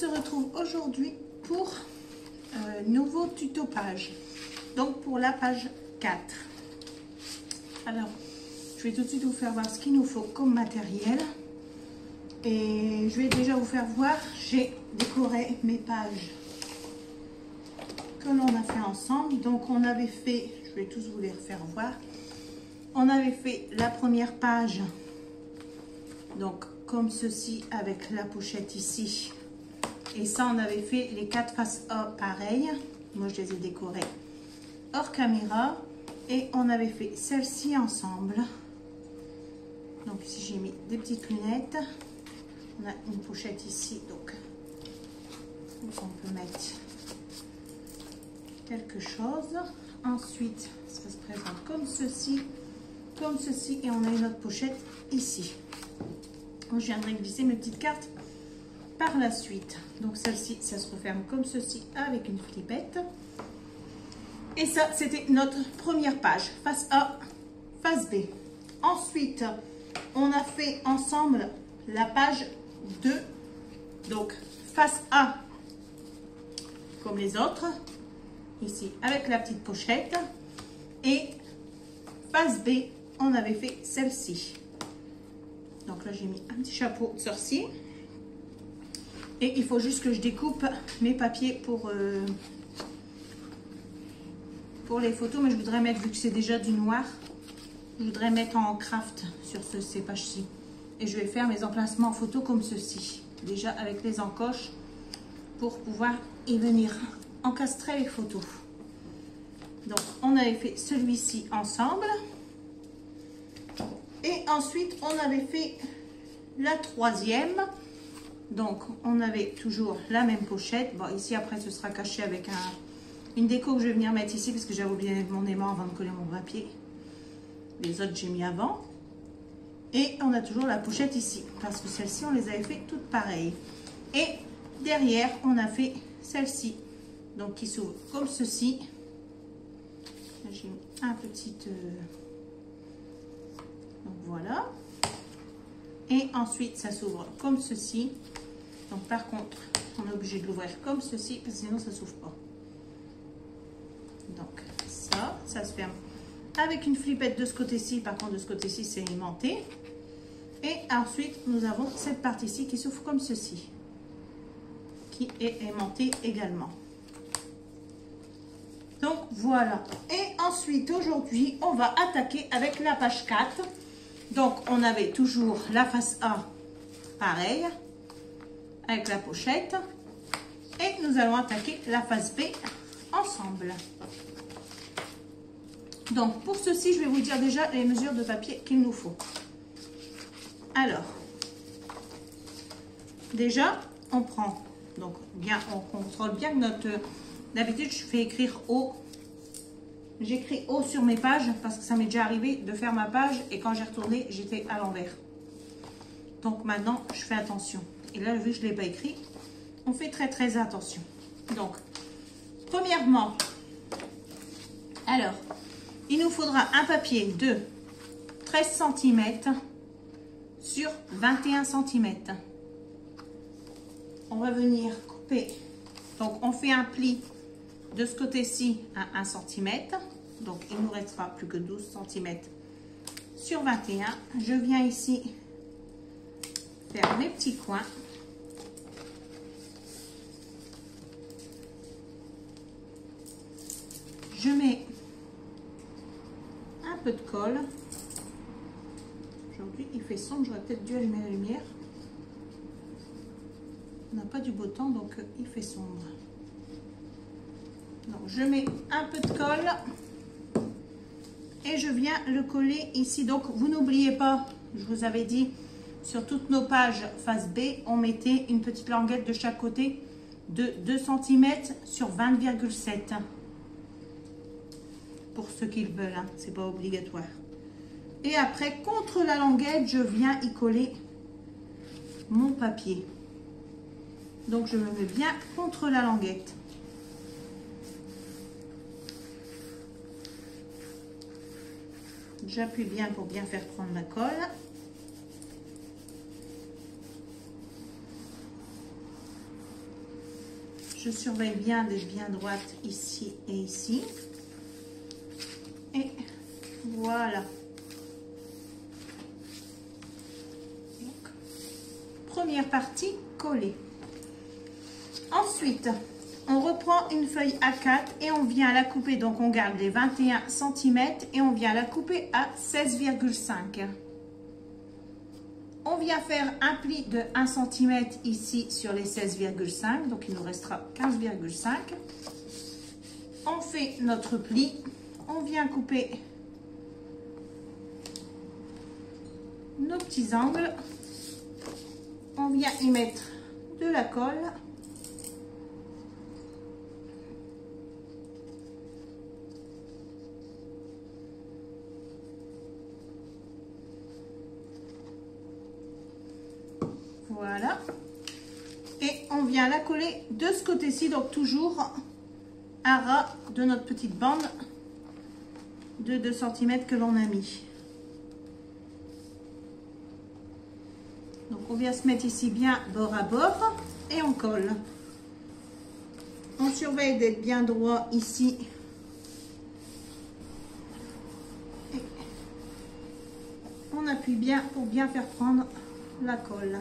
se retrouve aujourd'hui pour nouveau tuto page. Donc pour la page 4. Alors, je vais tout de suite vous faire voir ce qu'il nous faut comme matériel. Et je vais déjà vous faire voir, j'ai décoré mes pages que l'on a fait ensemble. Donc on avait fait, je vais tous vous les refaire voir. On avait fait la première page, donc comme ceci avec la pochette ici. Et ça, on avait fait les 4 faces A pareil. Moi, je les ai décorées hors caméra. Et on avait fait celle-ci ensemble. Donc ici, j'ai mis des petites lunettes. On a une pochette ici, donc on peut mettre quelque chose. Ensuite, ça se présente comme ceci, et on a une autre pochette ici. Je viendrai glisser mes petites cartes par la suite. Donc celle-ci, ça se referme comme ceci avec une flippette. Et ça, c'était notre première page, face A, face B. Ensuite, on a fait ensemble la page 2. Donc face A, comme les autres, ici avec la petite pochette. Et face B, on avait fait celle-ci. Donc là, j'ai mis un petit chapeau de sorcier. Et il faut juste que je découpe mes papiers pour les photos. Mais je voudrais mettre, vu que c'est déjà du noir, je voudrais mettre en craft sur ces pages-ci. Et je vais faire mes emplacements en photo comme ceci. Déjà avec les encoches pour pouvoir y venir encastrer les photos. Donc, on avait fait celui-ci ensemble. Et ensuite, on avait fait la troisième. Donc, on avait toujours la même pochette. Bon, ici, après, ce sera caché avec une déco que je vais venir mettre ici parce que j'avais oublié mon aimant avant de coller mon papier. Les autres, j'ai mis avant. Et on a toujours la pochette ici parce que celle-ci, on les avait fait toutes pareilles. Et derrière, on a fait celle-ci. Donc, qui s'ouvre comme ceci. J'ai mis un petit... Donc voilà. Et ensuite, ça s'ouvre comme ceci. Donc par contre, on est obligé de l'ouvrir comme ceci, parce que sinon ça ne s'ouvre pas. Donc ça se ferme avec une flippette de ce côté-ci. Par contre, de ce côté-ci, c'est aimanté. Et ensuite, nous avons cette partie-ci qui s'ouvre comme ceci, qui est aimantée également. Donc voilà. Et ensuite, aujourd'hui, on va attaquer avec la page 4. Donc, on avait toujours la face A, pareil, avec la pochette. Et nous allons attaquer la face B ensemble. Donc, pour ceci, je vais vous dire déjà les mesures de papier qu'il nous faut. Alors, déjà, on prend, donc bien, on contrôle bien que notre... D'habitude, je fais écrire haut. J'écris haut sur mes pages parce que ça m'est déjà arrivé de faire ma page et quand j'ai retourné, j'étais à l'envers. Donc maintenant, je fais attention. Et là, vu que je ne l'ai pas écrit, on fait très très attention. Donc, premièrement, alors, il nous faudra un papier de 13 cm sur 21 cm. On va venir couper. Donc, on fait un pli de ce côté-ci à 1 cm. Donc, il ne nous restera plus que 12 cm sur 21. Je viens ici faire mes petits coins. Je mets un peu de colle. Aujourd'hui, il fait sombre. J'aurais peut-être dû allumer la lumière. On n'a pas du beau temps, donc il fait sombre. Donc, je mets un peu de colle et je viens le coller ici. Donc, vous n'oubliez pas, je vous avais dit, sur toutes nos pages face B, on mettait une petite languette de chaque côté de 2 cm sur 20,7. Pour ceux qui le veulent, hein, c'est pas obligatoire. Et après, contre la languette, je viens y coller mon papier. Donc, je me mets bien contre la languette. J'appuie bien pour bien faire prendre la colle. Je surveille bien d'être bien droite ici et ici. Et voilà. Donc, première partie collée. Ensuite, on reprend une feuille A4 et on vient la couper. Donc, on garde les 21 cm et on vient la couper à 16,5. On vient faire un pli de 1 cm ici sur les 16,5. Donc, il nous restera 15,5. On fait notre pli. On vient couper nos petits angles. On vient y mettre de la colle. Voilà. Et on vient la coller de ce côté-ci, donc toujours à ras de notre petite bande de 2 cm que l'on a mis. Donc on vient se mettre ici bien bord à bord et on colle. On surveille d'être bien droit ici. Et on appuie bien pour bien faire prendre la colle.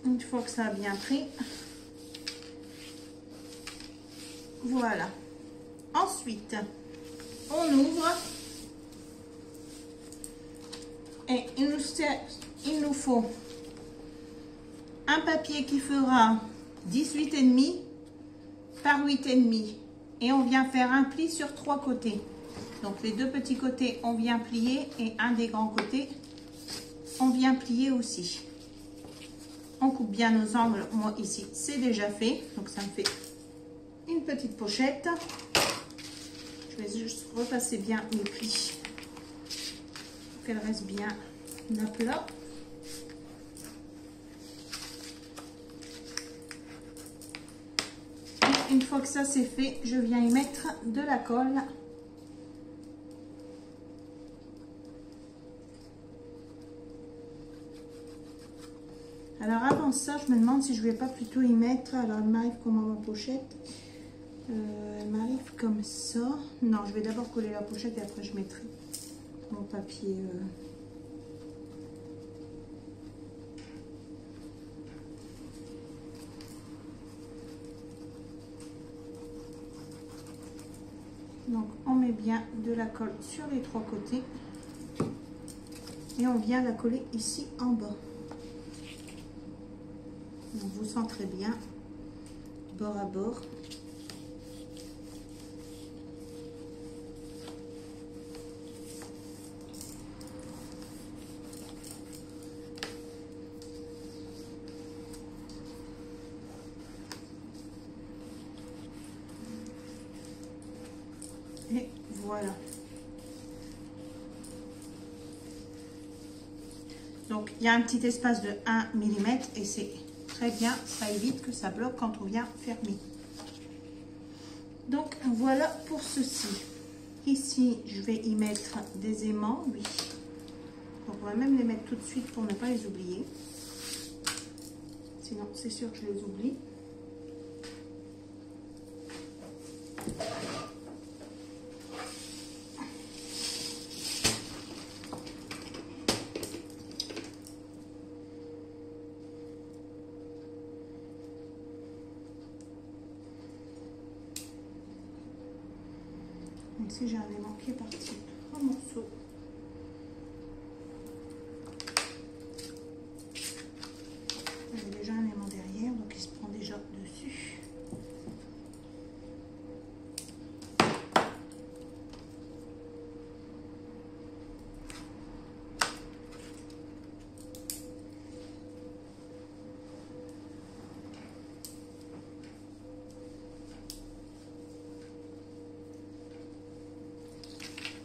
Une fois que ça a bien pris, voilà. Ensuite, on ouvre et il nous faut un papier qui fera 18,5 par 8,5 et on vient faire un pli sur 3 côtés. Donc les 2 petits côtés, on vient plier et un des grands côtés, on vient plier aussi. On coupe bien nos angles. Moi ici c'est déjà fait, donc ça me fait une petite pochette. Je vais juste repasser bien mes plis pour qu'elle reste bien à plat. Et une fois que ça c'est fait, je viens y mettre de la colle. Alors avant ça, je me demande si je ne vais pas plutôt y mettre, alors elle m'arrive comme ma pochette, elle m'arrive comme ça. Non, je vais d'abord coller la pochette et après je mettrai mon papier. Donc on met bien de la colle sur les 3 côtés et on vient la coller ici en bas. Donc vous centrez bien, bord à bord. Et voilà. Donc il y a un petit espace de 1 mm et c'est très bien, ça évite que ça bloque quand on vient fermer. Donc voilà pour ceci. Ici je vais y mettre des aimants, oui. Donc on va même les mettre tout de suite pour ne pas les oublier. Sinon c'est sûr que je les oublie. Ici j'ai un aimant qui est parti en morceaux. J'ai déjà un aimant derrière, donc il se prend déjà dessus.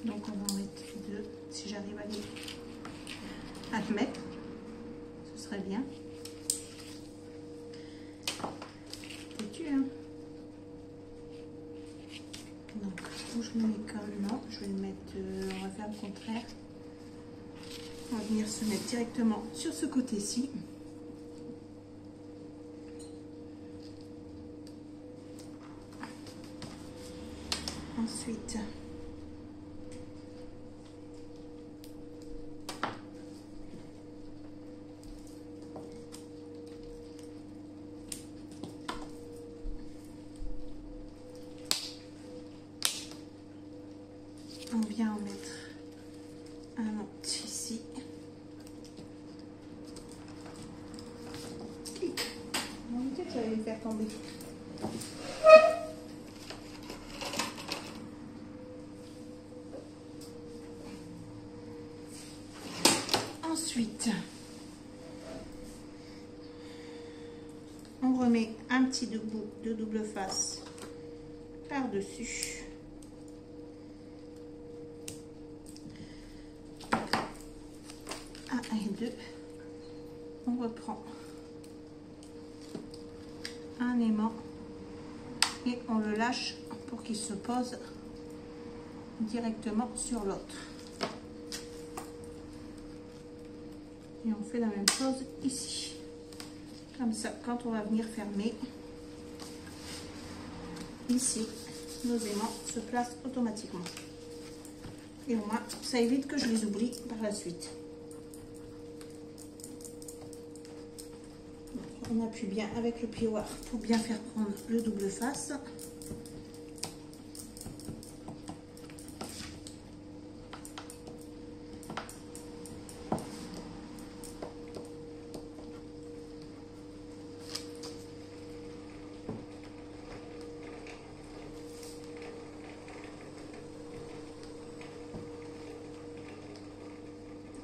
Donc on va en mettre 2, si j'arrive à le mettre, ce serait bien. T'es-tu, hein? Donc où je le mets comme non, je vais le mettre, on va faire le contraire. On va venir se mettre directement sur ce côté-ci. Ensuite, on vient en mettre un autre ici. On va dire que j'allais le faire tomber. Ensuite, on remet un petit bout de double face par-dessus. Un et deux. On reprend un aimant et on le lâche pour qu'il se pose directement sur l'autre. Et on fait la même chose ici. Comme ça, quand on va venir fermer, ici, nos aimants se placent automatiquement. Et au moins, ça évite que je les oublie par la suite. Donc, on appuie bien avec le plioir pour bien faire prendre le double face.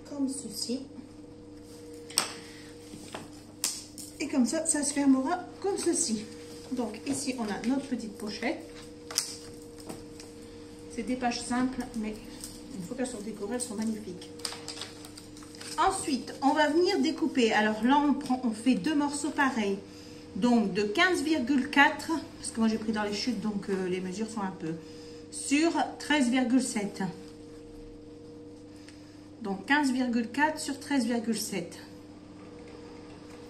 Comme ceci. Et comme ça, ça se fermera comme ceci. Donc ici, on a notre petite pochette. C'est des pages simples, mais une fois qu'elles sont décorées, elles sont magnifiques. Ensuite, on va venir découper. Alors là, on fait deux morceaux pareils. Donc de 15,4, parce que moi j'ai pris dans les chutes, donc les mesures sont un peu, sur 13,7. Donc 15,4 sur 13,7.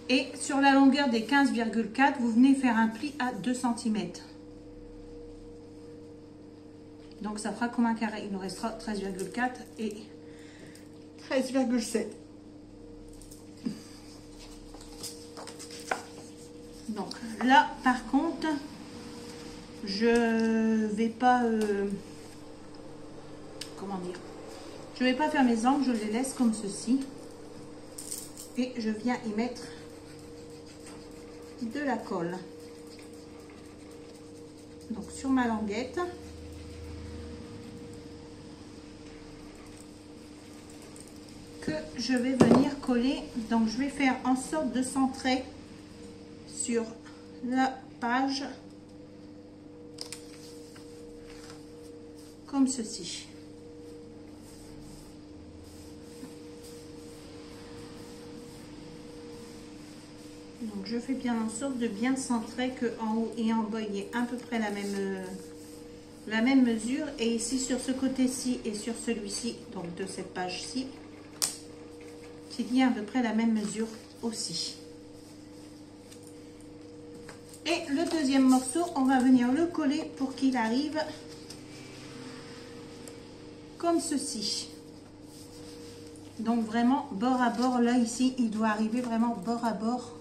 Et sur la longueur des 15,4, vous venez faire un pli à 2 cm. Donc ça fera comme un carré. Il nous restera 13,4 et 13,7. Donc là, par contre, je vais pas... comment dire ? Je ne vais pas faire mes angles, je les laisse comme ceci. Et je viens y mettre de la colle. Donc sur ma languette. Que je vais venir coller. Donc je vais faire en sorte de centrer sur la page. Comme ceci. Donc je fais bien en sorte de bien centrer, que en haut et en bas il y ait à peu près la même mesure. Et ici sur ce côté-ci et sur celui-ci, donc de cette page-ci, qu'il y ait à peu près la même mesure aussi. Et le deuxième morceau, on va venir le coller pour qu'il arrive comme ceci. Donc vraiment bord à bord, là ici, il doit arriver vraiment bord à bord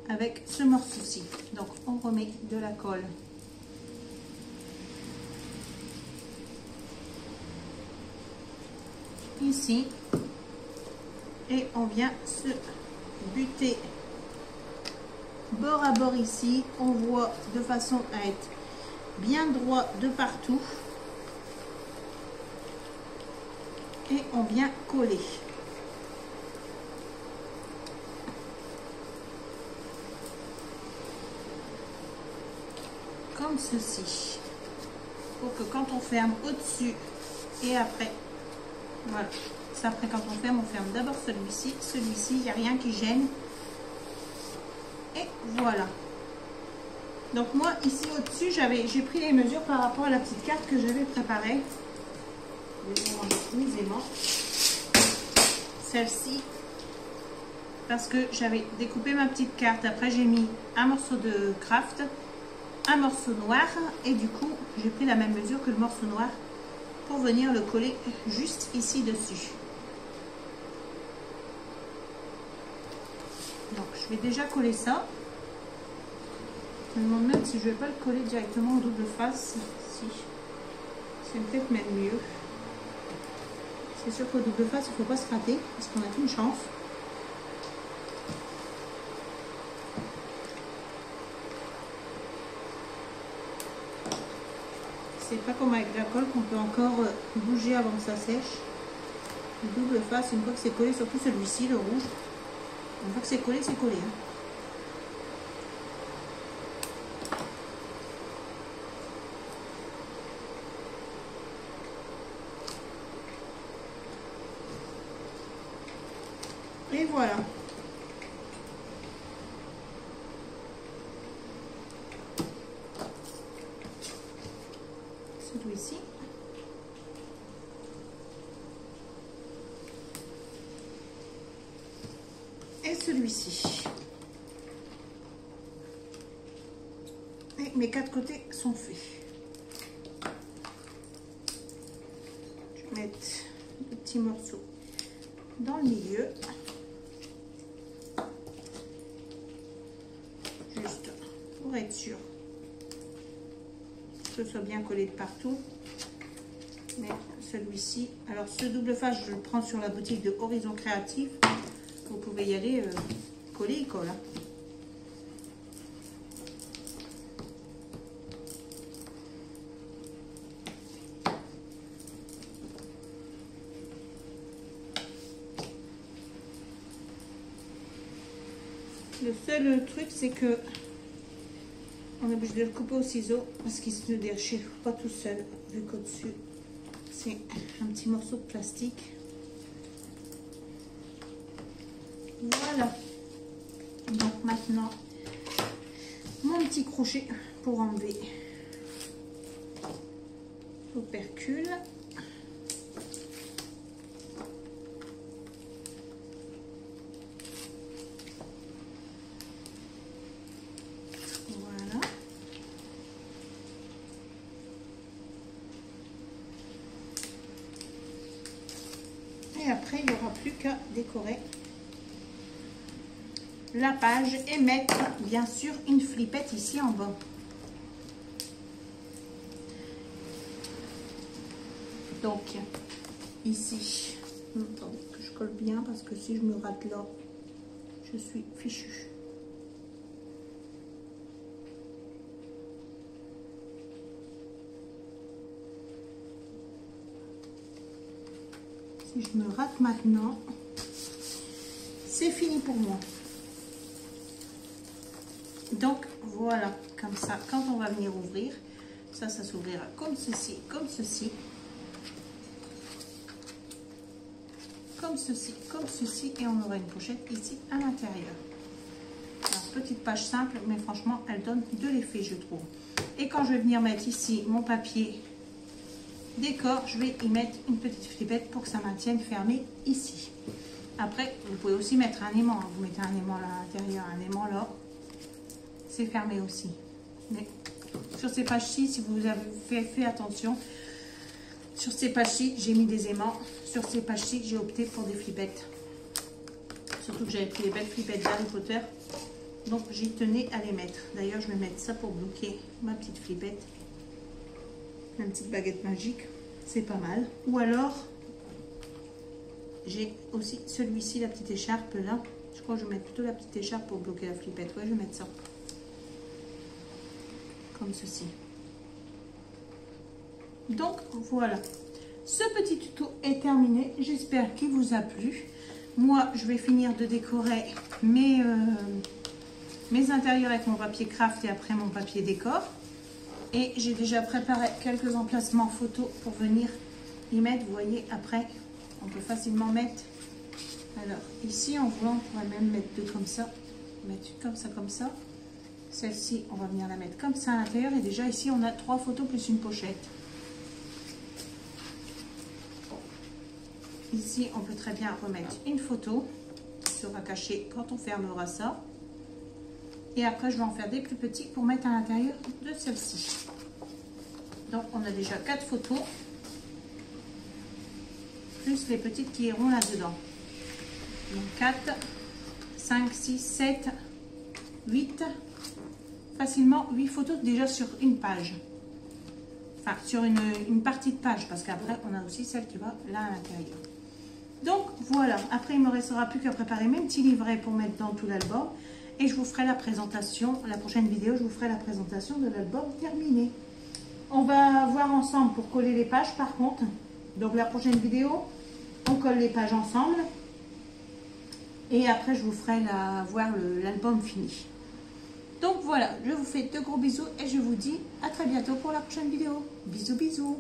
avec ce morceau-ci. Donc on remet de la colle ici et on vient se buter bord à bord ici. On voit de façon à être bien droit de partout et on vient coller. Comme ceci, pour que quand on ferme au-dessus et après, voilà, ça après quand on ferme d'abord celui-ci, il n'y a rien qui gêne. Et voilà. Donc moi ici au-dessus, j'ai pris les mesures par rapport à la petite carte que j'avais préparée. Je vais vous montrer mes aimants. celle-ci, parce que j'avais découpé ma petite carte. Après, j'ai mis un morceau de craft, un morceau noir, et du coup, j'ai pris la même mesure que le morceau noir pour venir le coller juste ici dessus. Donc, je vais déjà coller ça. Je me demande même si je vais pas le coller directement en double face. Si, c'est peut-être même mieux. C'est sûr qu'au double face, il ne faut pas se rater parce qu'on n'a qu'une chance. C'est pas comme avec la colle qu'on peut encore bouger avant que ça sèche. Le double face, une fois que c'est collé, surtout celui-ci, le rouge, une fois que c'est collé, c'est collé. Hein. Et voilà. Celui-ci. Et celui-ci. Et mes 4 côtés sont faits. Je vais mettre des petits morceaux dans le milieu. Juste pour être sûr que ce soit bien collé de partout. Mais celui-ci, alors ce double face, je le prends sur la boutique de Horizon Créatif. Vous pouvez y aller, coller, il colle. Hein. Le seul truc, c'est que on est obligé de le couper au ciseau parce qu'il se déchire pas tout seul, vu qu'au-dessus, c'est un petit morceau de plastique. Voilà. Donc maintenant, mon petit crochet pour enlever l'opercule. Et après, il n'y aura plus qu'à décorer la page et mettre bien sûr une flippette ici en bas. Donc ici, attendez que je colle bien parce que si je me rate là, je suis fichue. Si je me rate maintenant, c'est fini pour moi. Donc voilà, comme ça, quand on va venir ouvrir, ça s'ouvrira comme ceci, comme ceci, comme ceci, comme ceci, et on aura une pochette ici à l'intérieur. Petite page simple, mais franchement, elle donne de l'effet, je trouve. Et quand je vais venir mettre ici mon papier décor, je vais y mettre une petite flippette pour que ça maintienne fermé ici. Après, vous pouvez aussi mettre un aimant. Vous mettez un aimant là à l'intérieur, un aimant là. C'est fermé aussi. Mais sur ces pages-ci, si vous avez fait attention, sur ces pages-ci, j'ai mis des aimants. Sur ces pages-ci, j'ai opté pour des flippettes. Surtout que j'avais pris les belles flippettes d'Harry Potter. Donc, j'y tenais à les mettre. D'ailleurs, je vais mettre ça pour bloquer ma petite flippette. Une petite baguette magique, c'est pas mal. Ou alors, j'ai aussi celui-ci, la petite écharpe là. Je crois que je vais mettre plutôt la petite écharpe pour bloquer la flippette. Ouais, je vais mettre ça. Comme ceci. Donc, voilà. Ce petit tuto est terminé. J'espère qu'il vous a plu. Moi, je vais finir de décorer mes intérieurs avec mon papier craft et après mon papier décor. Et j'ai déjà préparé quelques emplacements photos pour venir y mettre. Vous voyez, après, on peut facilement mettre. Alors, ici, en voulant, on pourrait même mettre deux comme ça. Mettre une comme ça. Celle-ci, on va venir la mettre comme ça à l'intérieur. Et déjà, ici, on a 3 photos plus une pochette. Ici, on peut très bien remettre une photo qui sera cachée quand on fermera ça. Et après, je vais en faire des plus petits pour mettre à l'intérieur de celle-ci. Donc, on a déjà 4 photos, plus les petites qui iront là-dedans. Donc, 4, 5, 6, 7, 8, facilement 8 photos déjà sur une page. Enfin, sur une partie de page, parce qu'après, on a aussi celle qui va là à l'intérieur. Donc, voilà. Après, il ne me restera plus qu'à préparer mes petits livrets pour mettre dans tout l'album. Et je vous ferai la présentation, la prochaine vidéo, je vous ferai la présentation de l'album terminé. On va voir ensemble pour coller les pages par contre. Donc la prochaine vidéo, on colle les pages ensemble. Et après, je vous ferai voir l'album fini. Donc voilà, je vous fais de gros bisous et je vous dis à très bientôt pour la prochaine vidéo. Bisous, bisous.